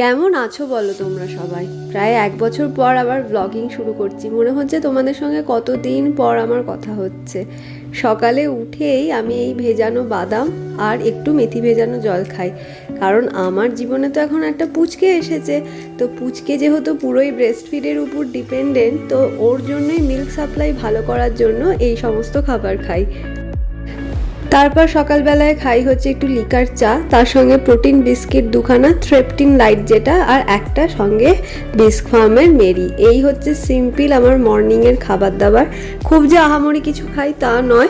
কেমন আছো বলো তোমরা সবাই? প্রায় 1 বছর পর আবার ব্লগিং শুরু করছি। মনে হচ্ছে তোমাদের সঙ্গে কতদিন পর আমার কথা হচ্ছে। সকালে উঠেই আমি এই ভেজানো বাদাম আর একটু মেথি ভেজানো জল খাই, কারণ আমার জীবনে তো এখন একটা পুচকে এসেছে। তো পুচকে যেহেতু পুরোই ব্রেস্ট ফিডের উপর ডিপেন্ডেন্ট, তো ওর জন্যই মিল্ক সাপ্লাই ভালো করার জন্য এই সমস্ত খাবার খাই। তারপর সকালবেলায় খাই হচ্ছে একটু লিকার চা, তার সঙ্গে প্রোটিন বিস্কিট দুখানা, থ্রেপটিন লাইট যেটা, আর একটা সঙ্গে বিস্ক ফার্মের মেরি। এই হচ্ছে সিম্পল আমার মর্নিংয়ের খাবার দাবার। খুব যে আহামরি কিছু খাই তা নয়।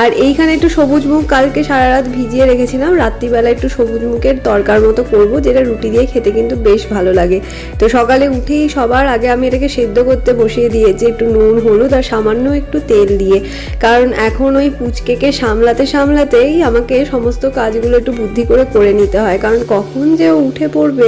আর এইখানে একটু সবুজ মুগ কালকে সারা রাত ভিজিয়ে রেখেছিলাম, রাত্রিবেলা একটু সবুজ মুগের তরকার মতো করব, যেটা রুটি দিয়ে খেতে কিন্তু বেশ ভালো লাগে। তো সকালে উঠেই সবার আগে আমি এটাকে সেদ্ধ করতে বসিয়ে দিয়েছি, একটু নুন হলুদ আর সামান্য একটু তেল দিয়ে। কারণ এখন ওই পুচকেকে সামলাতেই আমাকে সমস্ত কাজগুলো একটু বুদ্ধি করে নিতে হয়, কারণ কখন যে ও উঠে পড়বে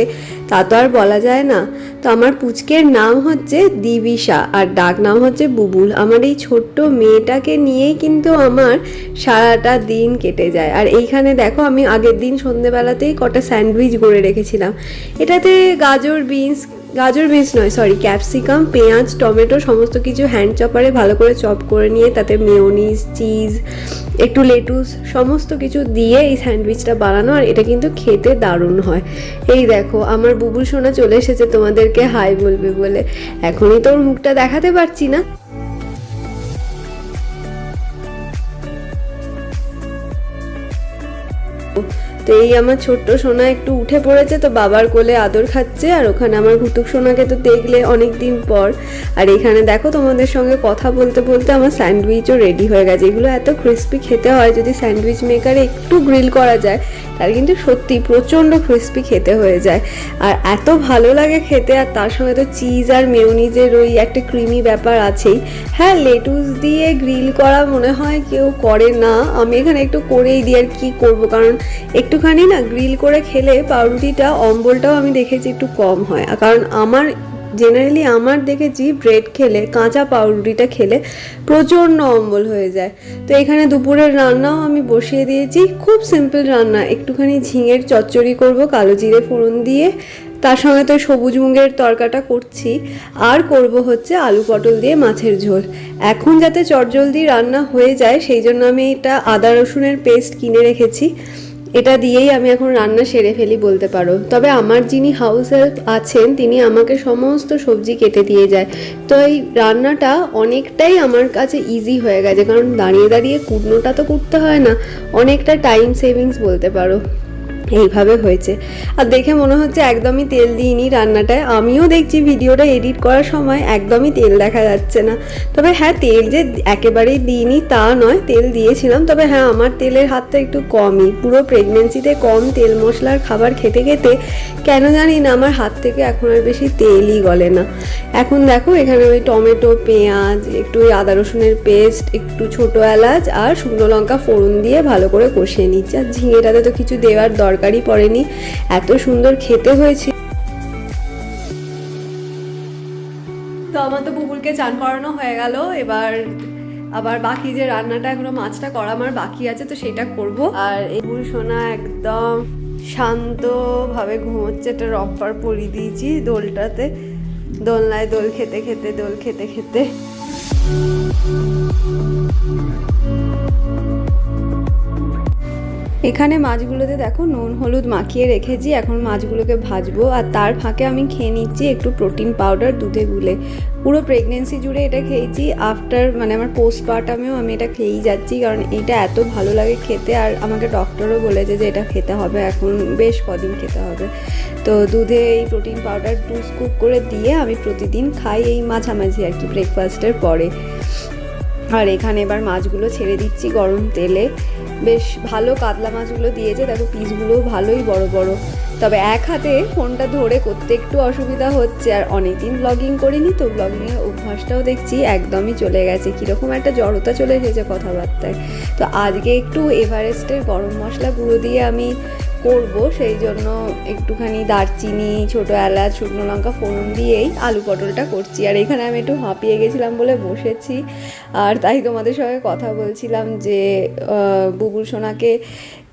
তা তো আর বলা যায় না। তো আমার পুচকের নাম হচ্ছে দিবিশা আর ডাক নাম হচ্ছে বুবুল। আমার এই ছোট্ট মেয়েটাকে নিয়েই কিন্তু আমার সারাটা দিন কেটে যায়। আর এইখানে দেখো, আমি আগের দিন সন্ধেবেলাতেই কটা স্যান্ডউইচ গড়ে রেখেছিলাম। এটাতে গাজর বিনস নয়, সরি, ক্যাপসিকাম, পেঁয়াজ, টমেটো সমস্ত কিছু হ্যান্ড চপারে ভালো করে চপ করে নিয়ে তাতে মেয়োনিজ, চিজ, একটু লেটুস সমস্ত কিছু দিয়ে এই স্যান্ডউইচটা বানানো। আর এটা কিন্তু খেতে দারুণ হয়। এই দেখো, আমার বুবুল সোনা চলে এসেছে তোমাদেরকে হাই বলবে বলে। এখনই তো ওর মুখটা দেখাতে পারছি না। তো এই আমার ছোট্ট সোনা একটু উঠে পড়েছে, তো বাবার কোলে আদর খাচ্ছে। আর ওখানে আমার ঘুতুক সোনাকে তো দেখলে অনেক দিন পর। আর এখানে দেখো, তোমাদের সঙ্গে কথা বলতে বলতে আমার স্যান্ডউইচও রেডি হয়ে গেছে। এগুলো এত ক্রিস্পি খেতে হয়, যদি স্যান্ডউইচ মেকারে একটু গ্রিল করা যায় তাহলে কিন্তু সত্যি প্রচণ্ড ক্রিস্পি খেতে হয়ে যায়। আর এত ভালো লাগে খেতে। আর তার সঙ্গে তো চিজ আর মেয়োনিজের ওই একটা ক্রিমি ব্যাপার আছেই। হ্যাঁ, লেটুস দিয়ে গ্রিল করা মনে হয় কেউ করে না, আমি এখানে একটু করেই দিই। আর কি করব, কারণ একটুখানি না গ্রিল করে খেলে পাউরুটিটা অম্বলটাও আমি দেখেছি একটু কম হয়। কারণ জেনারেলি আমার দেখেছি ব্রেড খেলে, কাঁচা পাউরুটিটা খেলে প্রচণ্ড অম্বল হয়ে যায়। তো এখানে দুপুরের রান্নাও আমি বসিয়ে দিয়েছি। খুব সিম্পল রান্না, একটুখানি ঝিঙের চচ্চড়ি করব কালো জিরে ফোড়ন দিয়ে। তার সঙ্গে তো সবুজ মুগের তরকাটা করছি। আর করব হচ্ছে আলু পটল দিয়ে মাছের ঝোল। এখন যাতে চটজলদি রান্না হয়ে যায় সেই জন্য আমি এটা আদা রসুনের পেস্ট কিনে রেখেছি। এটা দিয়েই আমি এখন রান্না সেরে ফেলি বলতে পারো। তবে আমার যিনি হাউস হেল্প আছেন তিনি আমাকে সমস্ত সবজি কেটে দিয়ে যায়। তো এই রান্নাটা অনেকটাই আমার কাছে ইজি হয়ে গেছে, কারণ দাঁড়িয়ে দাঁড়িয়ে কুটনোটা তো করতে হয় না। অনেকটা টাইম সেভিংস বলতে পারো। এইভাবে হয়েছে। আর দেখে মনে হচ্ছে একদমই তেল দিইনি রান্নাটায়। আমিও দেখছি ভিডিওটা এডিট করার সময় একদমই তেল দেখা যাচ্ছে না। তবে হ্যাঁ, তেল যে একেবারেই দিইনি তা নয়, তেল দিয়েছিলাম। তবে হ্যাঁ, আমার তেলের হাতটা একটু কমই। পুরো প্রেগনেন্সিতে কম তেল মশলার খাবার খেতে খেতে কেন জানি না আমার হাত থেকে এখন আর বেশি তেলই গলে না। এখন দেখো, এখানে ওই টমেটো, পেঁয়াজ, একটু ওই আদা রসুনের পেস্ট, একটু ছোটো এলাচ আর শুকনো লঙ্কা ফোড়ন দিয়ে ভালো করে কষিয়ে নিচ্ছি। আর ঝিঙেটাতে তো কিছু দেওয়ার দরকারই পড়েনি, এত সুন্দর খেতে হয়েছে। তো আমার তো বুবুলকে চান করানো হয়ে গেল। এবার আবার বাকি যে রান্নাটা, এখনো মাছটা করা আমার বাকি আছে, তো সেটা করব। আর এই বুবুল সোনা একদম শান্তভাবে ঘুমোচ্ছে। একটা রব্বার পরিয়ে দিয়েছি দোলটাতে, দোলনায় দোল খেতে খেতে। এখানে মাছগুলোতে দেখো নুন হলুদ মাখিয়ে রেখেছি, এখন মাছগুলোকে ভাজবো। আর তার ফাঁকে আমি খেয়ে নিচ্ছি একটু প্রোটিন পাউডার দুধে গুলে। পুরো প্রেগনেন্সি জুড়ে এটা খেয়েছি, আমার পোস্টপার্টামেও আমি এটা খেয়েই যাচ্ছি, কারণ এটা এত ভালো লাগে খেতে। আর আমাকে ডক্টরও বলেছে যে এটা খেতে হবে, এখন বেশ কদিন খেতে হবে। তো দুধে এই প্রোটিন পাউডার 2 স্কুপ করে দিয়ে আমি প্রতিদিন খাই, এই মাঝামাঝি আর কি, ব্রেকফাস্টের পরে। আর এখানে এবার মাছগুলো ছেড়ে দিচ্ছি গরম তেলে। বেশ ভালো কাতলা মাছগুলো দিয়েছে, দেখো পিসগুলো ভালোই বড় বড়। তবে এক হাতে ফোনটা ধরে করতে একটু অসুবিধা হচ্ছে। আর অনেকদিন ব্লগিং করিনি, তো ব্লগিংয়ের অভ্যাসটাও দেখছি একদমই চলে গেছে, কীরকম একটা জড়তা চলে এসেছে কথাবার্তায়। তো আজকে একটু এভারেস্টের গরম মশলা গুঁড়ো দিয়ে আমি করব, সেই জন্য একটুখানি দারচিনি, ছোটো এলাচ, শুকনো লঙ্কা ফোড়ন দিয়েই আলু পটলটা করছি। আর এখানে আমি একটু হাঁপিয়ে গেছিলাম বলে বসেছি, আর তাই তোমাদের সঙ্গে কথা বলছিলাম যে বুবুল সোনাকে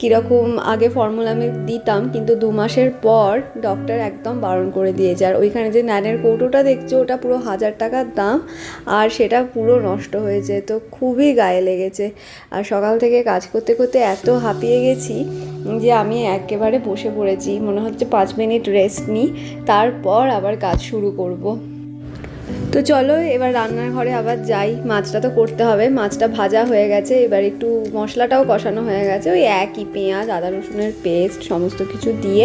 কীরকম আগে ফর্মুলা মিল্ক দিতাম, কিন্তু 2 মাসের পর ডক্টর একদম বারণ করে দিয়েছে। আর ওইখানে যে ন্যানের কৌটোটা দেখছো ওটা পুরো 1000 টাকার দাম, আর সেটা পুরো নষ্ট হয়েছে, তো খুবই গায়ে লেগেছে। আর সকাল থেকে কাজ করতে করতে এত হাঁপিয়ে গেছি যে আমি একেবারে বসে পড়েছি, মনে হচ্ছে 5 মিনিট রেস্ট নিই, তারপর আবার কাজ শুরু করব। তো চলো এবার রান্নার ঘরে আবার যাই। মাছটা তো করতে হবে, মাছটা ভাজা হয়ে গেছে, এবার একটু মশলাটাও কষানো হয়ে গেছে, ওই একই পেঁয়াজ আদা রসুনের পেস্ট সমস্ত কিছু দিয়ে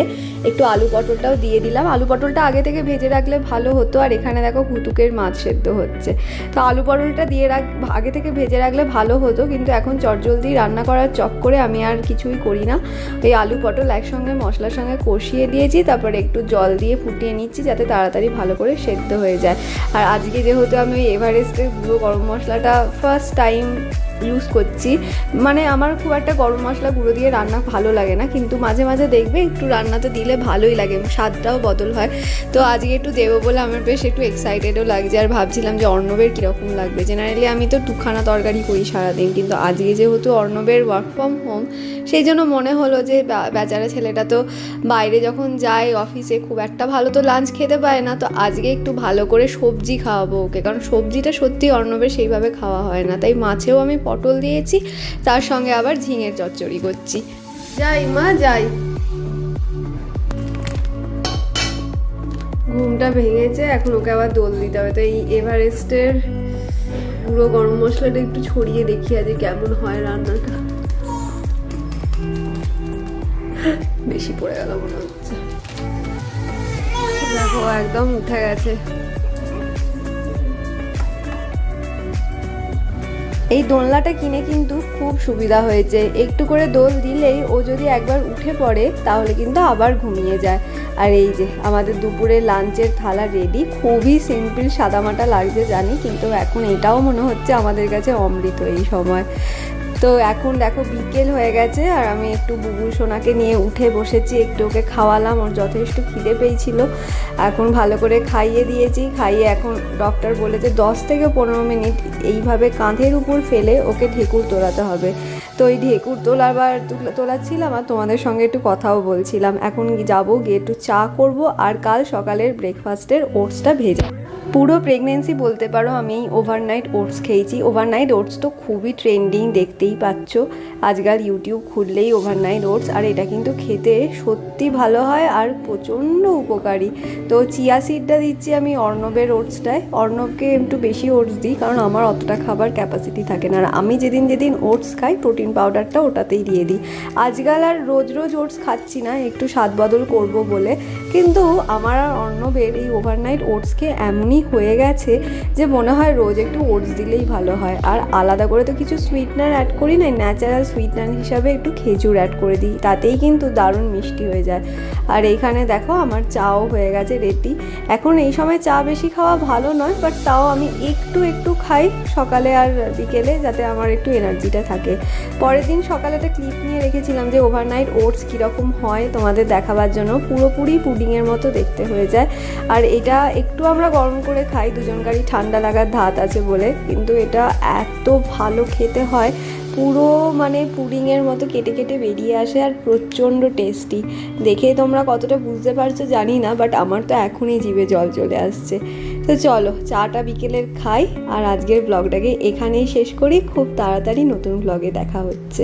একটু আলু পটলটাও দিয়ে দিলাম। আলু পটলটা আগে থেকে ভেজে রাখলে ভালো হতো। আর এখানে দেখো ঘুতুকের মাছ সেদ্ধ হচ্ছে, তো আলু পটলটা দিয়ে আগে থেকে ভেজে রাখলে ভালো হতো, কিন্তু এখন চটজলদি রান্না করার চক্করে আমি আর কিছুই করি না। ওই আলু পটল একসঙ্গে মশলার সঙ্গে কষিয়ে দিয়েছি, তারপরে একটু জল দিয়ে ফুটিয়ে নিচ্ছি যাতে তাড়াতাড়ি ভালো করে সেদ্ধ হয়ে যায়। আর আজকে যেহেতু আমি ওই এভারেস্টের গুঁড়ো গরম মশলাটা ফার্স্ট টাইম ইউজ করছি, মানে আমার খুব একটা গরম মশলা গুঁড়ো দিয়ে রান্না ভালো লাগে না, কিন্তু মাঝে মাঝে দেখবে একটু রান্নাতে দিলে ভালোই লাগে, স্বাদটাও বদল হয়। তো আজকে একটু দেবো বলে আমার বেশ একটু এক্সাইটেডও লাগছে, আর ভাবছিলাম যে অর্ণবের কীরকম লাগবে। জেনারেলি আমি তো 2খানা তরকারি করি সারাদিন, কিন্তু আজকে যেহেতু অর্ণবের ওয়ার্ক ফ্রম হোম, সেই জন্য মনে হলো যে বেচারা ছেলেটা তো বাইরে যখন যায় অফিসে খুব একটা ভালো তো লাঞ্চ খেতে পায় না, তো আজকে একটু ভালো করে সবজি খাওয়াবো ওকে, কারণ সবজিটা সত্যি অর্ণবের সেইভাবে খাওয়া হয় না। তাই মাছেও আমি পটল দিয়েছি, তার সঙ্গে আবার ঝিঙের চচ্চড়ি করছি। যাই মা যাই, ঘুমটা ভেঙেছে, এখন ওকে আবার দোল দিতে হবে। তো এই এভারেস্টের পুরো গরম মশলাটা একটু ছড়িয়ে দেখি আজ কেমন হয় রান্নাটা। বেশি পড়ে গেল মনে হচ্ছে, দেখো একদম উঠে গেছে। এই দোলনাটা কিনে কিন্তু খুব সুবিধা হয়েছে, একটু করে দোল দিলেই ও যদি একবার উঠে পড়ে তাহলে কিন্তু আবার ঘুমিয়ে যায়। আর এই যে আমাদের দুপুরে লাঞ্চের থালা রেডি, খুবই সিম্পল সাদামাটা লাগছে জানি, কিন্তু এখন এটাও মনে হচ্ছে আমাদের কাছে অমৃত এই সময়। তো এখন দেখো বিকেল হয়ে গেছে, আর আমি একটু বুবু সোনাকে নিয়ে উঠে বসেছি, একটু ওকে খাওয়ালাম, ওর যথেষ্ট খিদে পেয়েছিল, এখন ভালো করে খাইয়ে দিয়েছি। খাইয়ে এখন ডক্টর বলেছে 10 থেকে 15 মিনিট এইভাবে কাঁধের উপর ফেলে ওকে ঢেকুর তোলাতে হবে। তো ওই ঢেকুর তোলাচ্ছিলাম, আর তোমাদের সঙ্গে একটু কথাও বলছিলাম। এখন যাবো গিয়ে একটু চা করব, আর কাল সকালের ব্রেকফাস্টের ওটসটা ভেজা। পুরো প্রেগনেন্সি বলতে পারো আমি ওভারনাইট ওটস খেয়েছি। ওভারনাইট ওটস তো খুবই ট্রেন্ডিং, দেখতেই পাচ্ছ আজকাল ইউটিউব খুললেই ওভারনাইট ওটস, আর এটা কিন্তু খেতে সত্যি ভালো হয় আর প্রচণ্ড উপকারী। তো চিয়া সিডটা দিচ্ছি আমি অর্ণবের ওটসটায়, অর্ণবকে একটু বেশি ওটস দিই কারণ আমার অতটা খাবার ক্যাপাসিটি থাকে না, আর আমি যেদিন ওটস খাই প্রোটিন পাউডারটা ওটাতেই দিয়ে দিই। আজকাল আর রোজ রোজ ওটস খাচ্ছি না, একটু স্বাদ বদল করবো বলে, কিন্তু আমার আর অর্ণবের এই ওভারনাইট ওটসকে এমনই হয়ে গেছে যে মনে হয় রোজ একটু ওটস দিলেই ভালো হয়। আর আলাদা করে তো কিছু সুইটনার অ্যাড করি না, ন্যাচারাল সুইটনার হিসাবে একটু খেজুর অ্যাড করে দিই, তাতেই কিন্তু দারুণ মিষ্টি হয়ে যায়। আর এইখানে দেখো আমার চাও হয়ে গেছে রেডি। এখন এই সময় চা বেশি খাওয়া ভালো নয়, বাট তাও আমি একটু খাই সকালে আর বিকেলে, যাতে আমার একটু এনার্জিটা থাকে। পরের দিন সকালে একটা ক্লিপ নিয়ে রেখেছিলাম যে ওভারনাইট ওটস কীরকম হয় তোমাদের দেখাবার জন্য, পুরোপুরি পুডিংয়ের মতো দেখতে হয়ে যায়। আর এটা একটু আমরা গরম করে খাই, দুজনকারই ঠান্ডা লাগার ধাত আছে বলে, কিন্তু এটা এত ভালো খেতে হয়, পুরো মানে পুডিংয়ের মতো কেটে কেটে বেরিয়ে আসে, আর প্রচণ্ড টেস্টি। দেখে তোমরা কতটা বুঝতে পারছো জানি না, বাট আমার তো এখনই জিভে জল চলে আসছে। তো চলো চাটা বিকেলের খাই, আর আজকের ব্লগটাকে এখানেই শেষ করি। খুব তাড়াতাড়ি নতুন ব্লগে দেখা হচ্ছে।